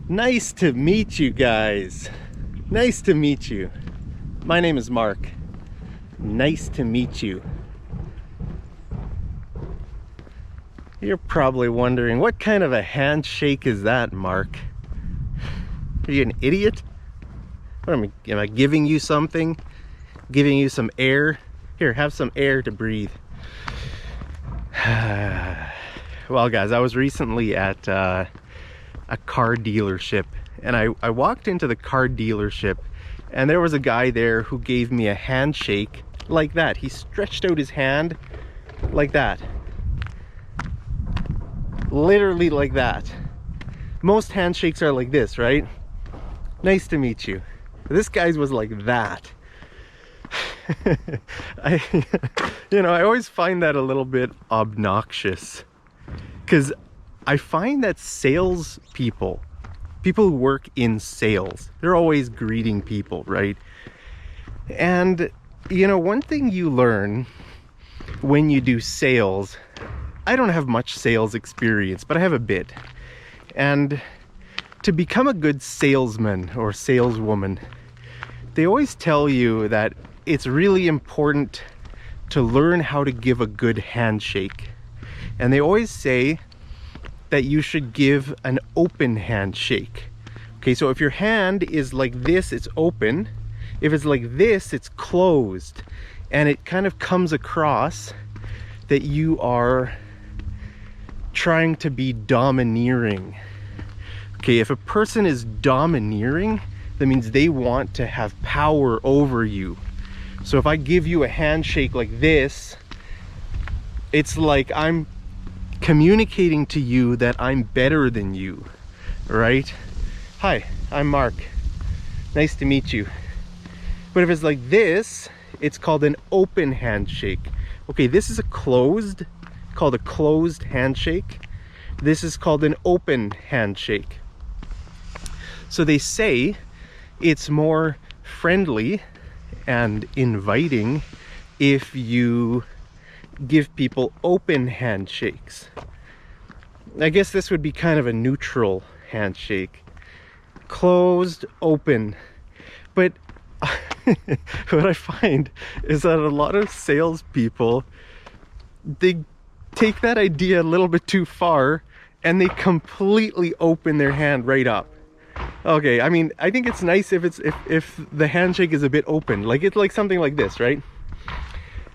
Nice to meet you guys. Nice to meet you. My name is Mark. Nice to meet you. You're probably wondering, what kind of a handshake is that, Mark? Are you an idiot? What am I giving you something? Giving you some air? Here, have some air to breathe. Well, guys, I was recently at a car dealership, and I walked into the car dealership, and there was a guy there who gave me a handshake like that. He stretched out his hand like that. Literally like that. Most handshakes are like this, right? Nice to meet you. This guy's was like that. I always find that a little bit obnoxious, because I find that people who work in sales, they're always greeting people, right? And one thing you learn when you do sales, I don't have much sales experience, but I have a bit. And to become a good salesman or saleswoman, they always tell you that it's really important to learn how to give a good handshake. And they always say that you should give an open handshake. Okay, so if your hand is like this, it's open. If it's like this, it's closed. And it kind of comes across that you are trying to be domineering. Okay, if a person is domineering, that means they want to have power over you. So if I give you a handshake like this, it's like I'm communicating to you that I'm better than you, right? Hi, I'm Mark. Nice to meet you. But if it's like this, it's called an open handshake. Okay, this is called a closed handshake. This is called an open handshake. So they say it's more friendly and inviting if you give people open handshakes. I guess this would be kind of a neutral handshake. Closed, open. But what I find is that a lot of salespeople, they take that idea a little bit too far and they completely open their hand right up. Okay, I mean, I think it's nice if the handshake is a bit open, like it's like something like this, right?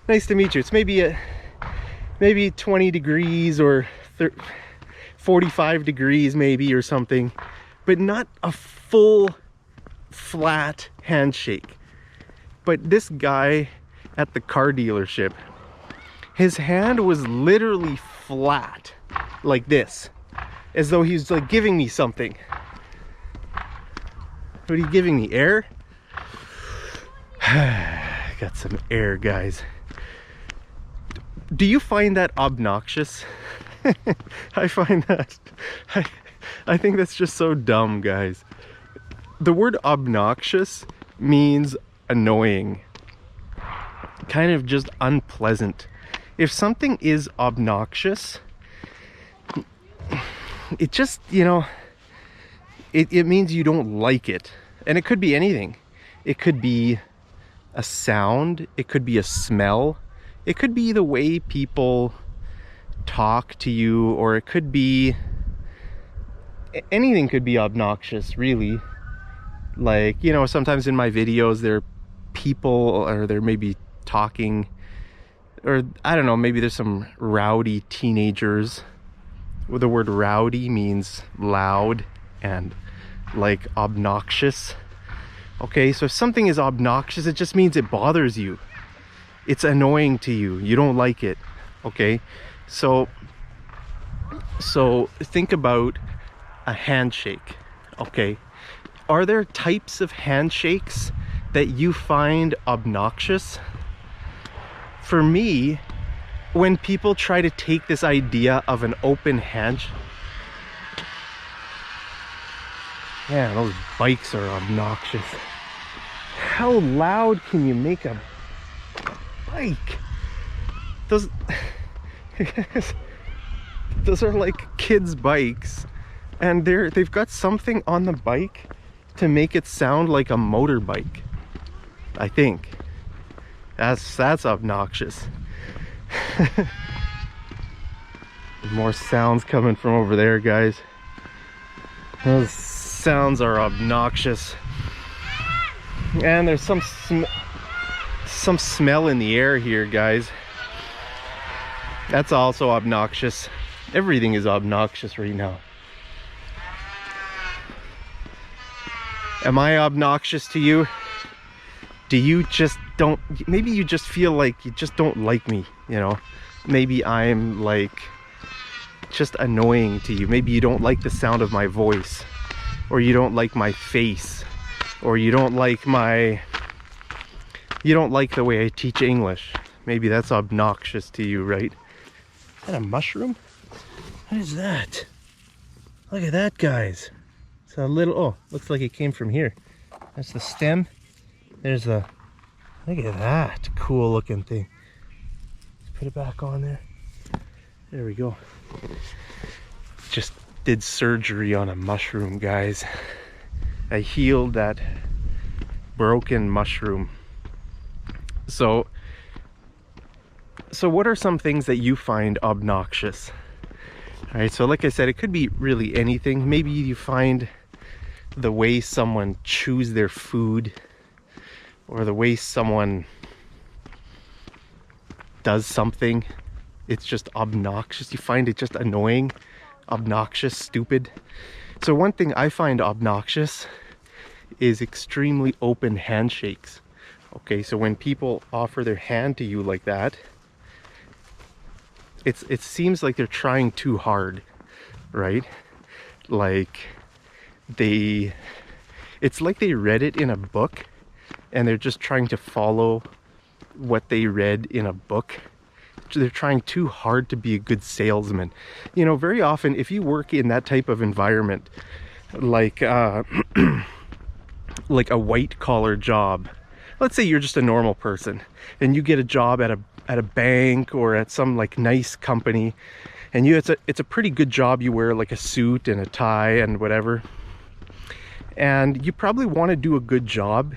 Nice to meet you. It's maybe 20 degrees or 45 degrees maybe or something, but not a full flat handshake. But this guy at the car dealership, his hand was literally flat like this, as though he's like giving me something. What are you giving me? Air? Got some air, guys. Do you find that obnoxious? I find that I think that's just so dumb, guys. The word obnoxious means annoying, kind of just unpleasant. If something is obnoxious, it just, it means you don't like it. And it could be anything. It could be a sound, it could be a smell, it could be the way people talk to you, or it could be anything. Could be obnoxious, really. Like, sometimes in my videos there are people, or they're maybe talking, or I don't know, maybe there's some rowdy teenagers. Well, the word rowdy means loud and like obnoxious. Okay, so if something is obnoxious, it just means it bothers you. It's annoying to you. You don't like it. Okay, so think about a handshake. Okay, are there types of handshakes that you find obnoxious? For me, when people try to take this idea of an open handshake, man, those bikes are obnoxious. How loud can you make a bike? Those are like kids' bikes And they've got something on the bike to make it sound like a motorbike. I think that's obnoxious. More sounds coming from over there, guys. Those sounds are obnoxious. And there's some smell in the air here, guys. That's also obnoxious. Everything is obnoxious right now. Am I obnoxious to you? Do you just don't, maybe you just feel like you just don't like me, you know? Maybe I'm like just annoying to you. Maybe you don't like the sound of my voice, or you don't like my face, or you don't like the way I teach English. Maybe that's obnoxious to you, right? Is that a mushroom? What is that? Look at that, guys. It's a little, oh, looks like it came from here. That's the stem. There's a, look at that cool looking thing. Let's put it back on there. There we go. Just did surgery on a mushroom, guys. I healed that broken mushroom. So what are some things that you find obnoxious? All right, so like I said, it could be really anything. Maybe you find the way someone chews their food, or the way someone does something. It's just obnoxious. You find it just annoying, obnoxious, stupid. So one thing I find obnoxious is extremely open handshakes. Okay, so when people offer their hand to you like that, it seems like they're trying too hard, right? Like it's like they read it in a book and they're just trying to follow what they read in a book. They're trying too hard to be a good salesman. You know, very often if you work in that type of environment, like like a white collar job, let's say you're just a normal person and you get a job at a bank or at some like nice company, and it's a pretty good job. You wear like a suit and a tie and whatever, and you probably want to do a good job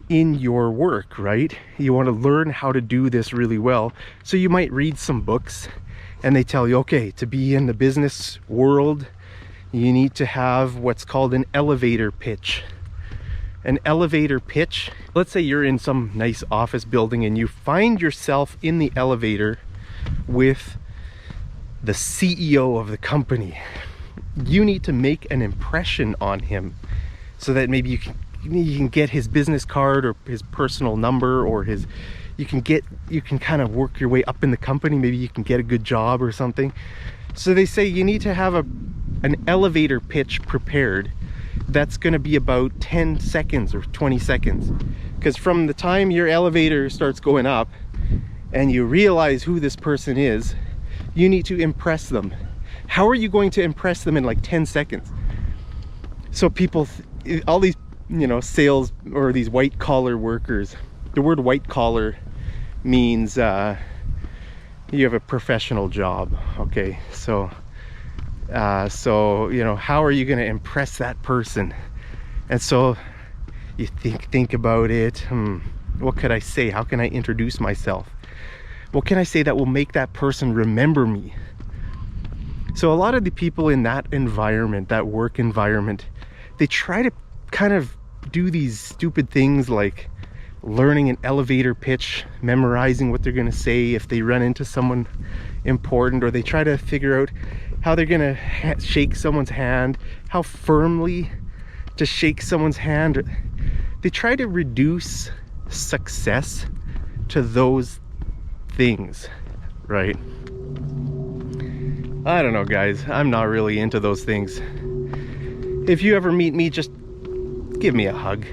in your work, right? You want to learn how to do this really well. So you might read some books and they tell you, okay, to be in the business world, you need to have what's called an elevator pitch. An elevator pitch, let's say you're in some nice office building and you find yourself in the elevator with the CEO of the company. You need to make an impression on him so that maybe you can get his business card or his personal number, or you can kind of work your way up in the company. Maybe you can get a good job or something. So they say you need to have an elevator pitch prepared that's going to be about 10 seconds or 20 seconds, because from the time your elevator starts going up and you realize who this person is, you need to impress them. How are you going to impress them in like 10 seconds? So people, all these, you know, sales or these white collar workers, the word white collar means you have a professional job. Okay, so you know, how are you going to impress that person? And so you think about it. What could I say? How can I introduce myself? What can I say that will make that person remember me? So a lot of the people in that environment, that work environment, they try to kind of do these stupid things like learning an elevator pitch, memorizing what they're going to say if they run into someone important, or they try to figure out how they're going to shake someone's hand, how firmly to shake someone's hand. They try to reduce success to those things, right? I don't know, guys. I'm not really into those things. If you ever meet me, just give me a hug,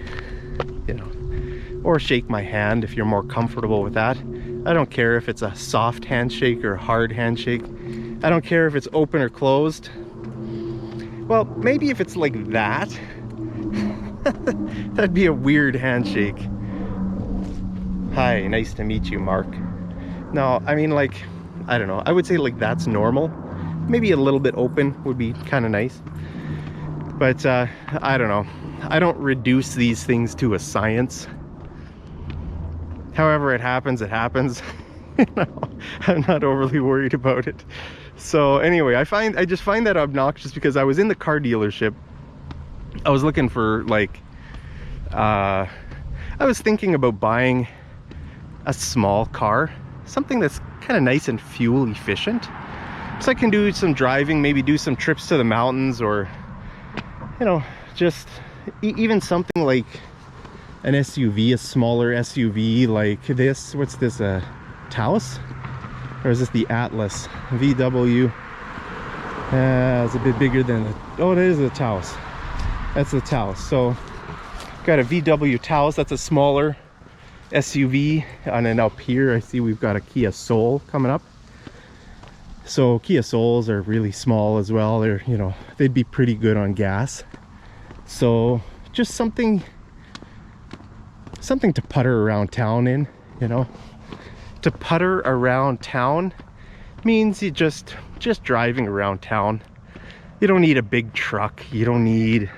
you know, or shake my hand if you're more comfortable with that. I don't care if it's a soft handshake or a hard handshake. I don't care if it's open or closed. Well, maybe if it's like that, that'd be a weird handshake. Hi, nice to meet you, Mark. No, I mean, like, I don't know. I would say like that's normal. maybe a little bit open would be kind of nice. But I don't know. I don't reduce these things to a science. However it happens, it happens. You know, I'm not overly worried about it. So anyway, I just find that obnoxious because I was in the car dealership. I was looking for like, I was thinking about buying a small car, something that's kind of nice and fuel efficient. So I can do some driving, maybe do some trips to the mountains, or, you know, just even something like an SUV, a smaller SUV like this. What's this, a Taos? Or is this the Atlas? VW. It's a bit bigger than the, oh, it is the Taos. That's the Taos. So got a VW Taos, that's a smaller SUV. And then up here I see we've got a Kia Soul coming up. So Kia Souls are really small as well. They're, you know, they'd be pretty good on gas. So just something to putter around town in, you know. To putter around town means you just driving around town. You don't need a big truck, you don't need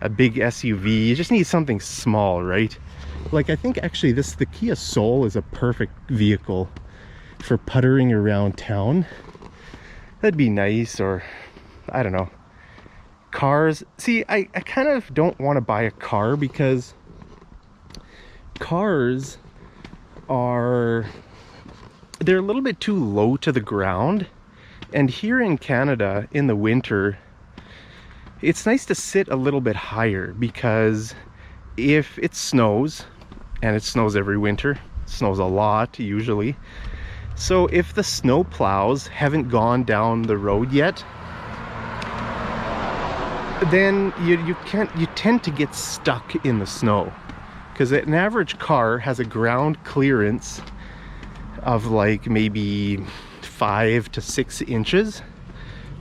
a big SUV, you just need something small, right? Like, I think actually the Kia Soul is a perfect vehicle for puttering around town. That'd be nice. Or I don't know, cars. See, I kind of don't want to buy a car because cars they're a little bit too low to the ground. And here in Canada in the winter, it's nice to sit a little bit higher, because if it snows, and it snows every winter, it snows a lot usually, so if the snow plows haven't gone down the road yet, then you tend to get stuck in the snow, because an average car has a ground clearance of like maybe 5 to 6 inches.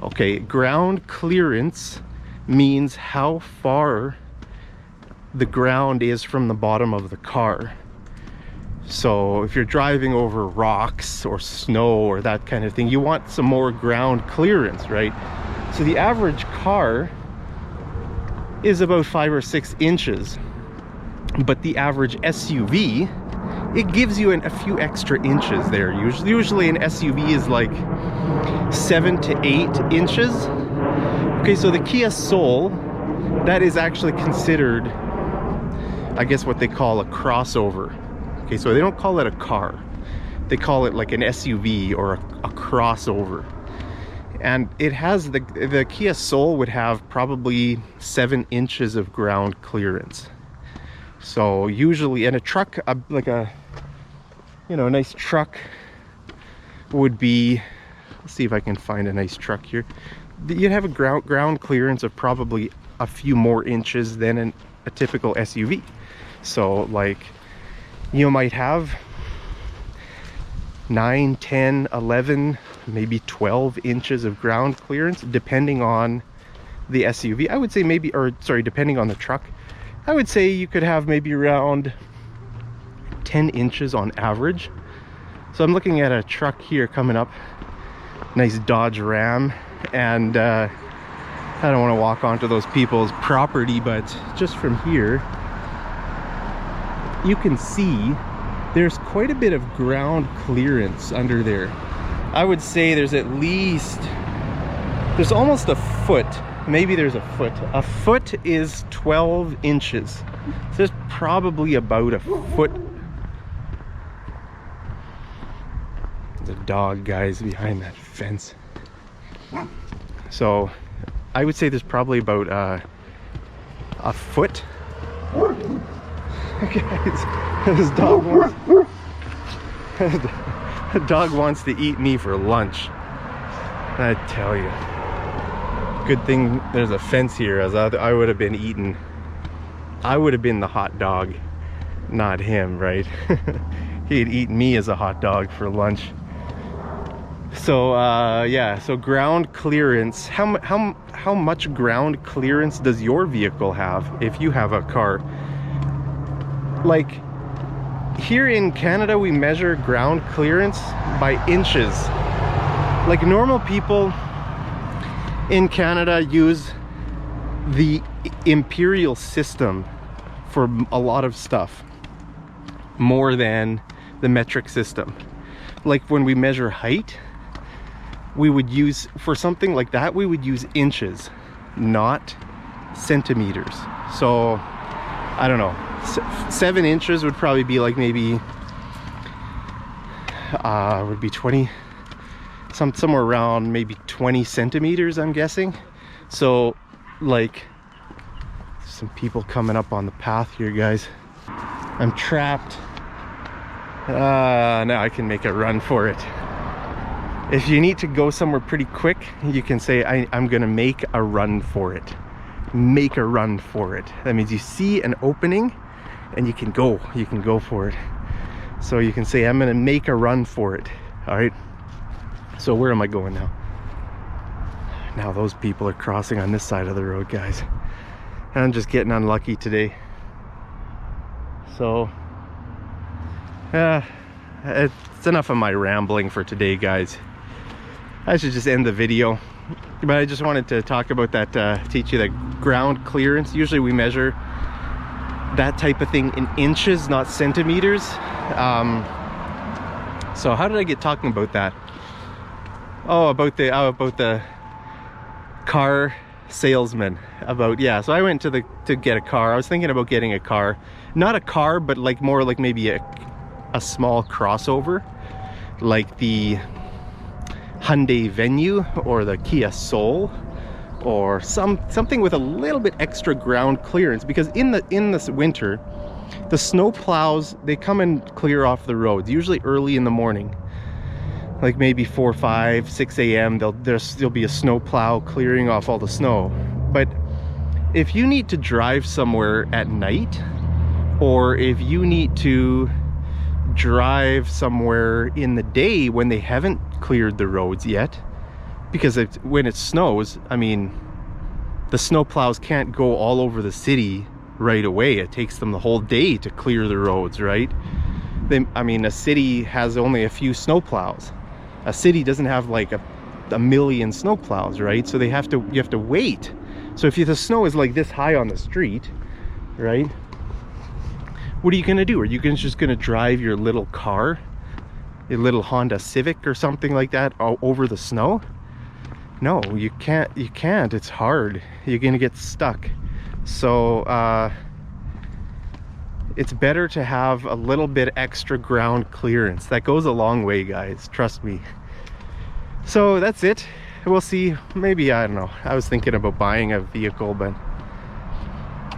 Okay, ground clearance means how far the ground is from the bottom of the car. So if you're driving over rocks or snow or that kind of thing, you want some more ground clearance, right? So the average car is about 5 or 6 inches, but the average SUV, it gives you a few extra inches there. Usually an SUV is like 7 to 8 inches. Okay, so the Kia Soul, that is actually considered, I guess, what they call a crossover. Okay, so they don't call it a car, they call it like an SUV or a crossover. And it has, the Kia Soul would have probably 7 inches of ground clearance. So usually in a truck, like a, you know, a nice truck would be, let's see if I can find a nice truck here. You'd have a ground clearance of probably a few more inches than a typical SUV. So like, you might have 9, 10, 11, maybe 12 inches of ground clearance, depending on the SUV. I would say maybe, or sorry, depending on the truck. I would say you could have maybe around 10 inches on average. So I'm looking at a truck here coming up, nice Dodge Ram, and I don't want to walk onto those people's property, but just from here you can see there's quite a bit of ground clearance under there. I would say there's almost a foot. Maybe there's a foot. A foot is 12 inches. So there's probably about a foot. The dog guys behind that fence. So I would say there's probably about a foot. Guys, this dog the dog wants to eat me for lunch. I tell you. Good thing there's a fence here, as I would have been eaten. I would have been the hot dog, not him, right? He'd eat me as a hot dog for lunch. So yeah, so ground clearance. How much ground clearance does your vehicle have if you have a car? Like here in Canada, we measure ground clearance by inches. Like normal people, in Canada use the imperial system for a lot of stuff more than the metric system. Like when we measure height, we would use, for something like that, we would use inches, not centimeters. So I don't know, 7 inches would probably be like maybe would be 20, somewhere around maybe 20 centimeters, I'm guessing. So like, some people coming up on the path here, guys. I'm trapped. Now I can make a run for it. If you need to go somewhere pretty quick, you can say, I'm gonna make a run for it. Make a run for it. That means you see an opening and you can go for it. So you can say, I'm gonna make a run for it. All right. So where am I going now? Now those people are crossing on this side of the road, guys. I'm just getting unlucky today. So it's enough of my rambling for today, guys. I should just end the video, but I just wanted to talk about that, teach you that ground clearance. Usually we measure that type of thing in inches, not centimeters. So how did I get talking about that? Oh, about the car salesman. Yeah, so I went to get a car. I was thinking about getting a car, not a car, but like more like maybe a small crossover, like the Hyundai Venue or the Kia Soul, or something with a little bit extra ground clearance, because in this winter the snow plows, they come and clear off the roads usually early in the morning, like maybe 4, 5, 6 a.m. There'll be a snow plow clearing off all the snow. But if you need to drive somewhere at night, or if you need to drive somewhere in the day when they haven't cleared the roads yet, because when it snows, I mean, the snow plows can't go all over the city right away. It takes them the whole day to clear the roads, right? I mean, a city has only a few snow plows. A city doesn't have like a million snow plows, right? So you have to wait. So if the snow is like this high on the street, right, what are you gonna do? Are you just gonna drive your little car, your little Honda Civic or something like that, over the snow? No, you can't. It's hard. You're gonna get stuck. So it's better to have a little bit extra ground clearance. That goes a long way, guys, trust me. So that's it. We'll see. Maybe, I don't know, I was thinking about buying a vehicle, but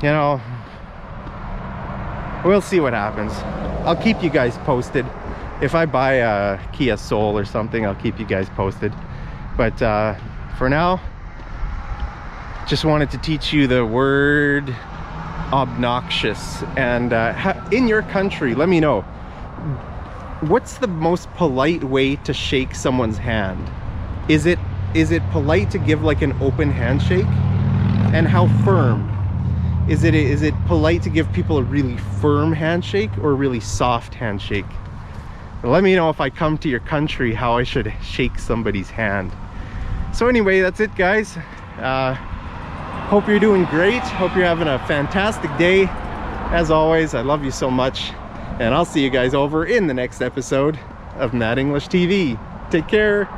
you know, we'll see what happens. I'll keep you guys posted. If I buy a Kia Soul or something, I'll keep you guys posted. But for now, just wanted to teach you the word obnoxious. And in your country, let me know, what's the most polite way to shake someone's hand? Is it polite to give like an open handshake? And how firm? Is it polite to give people a really firm handshake or a really soft handshake? Let me know if I come to your country how I should shake somebody's hand. So anyway, that's it, guys. Hope you're doing great. Hope you're having a fantastic day. As always, I love you so much, and I'll see you guys over in the next episode of Mad English TV. Take care.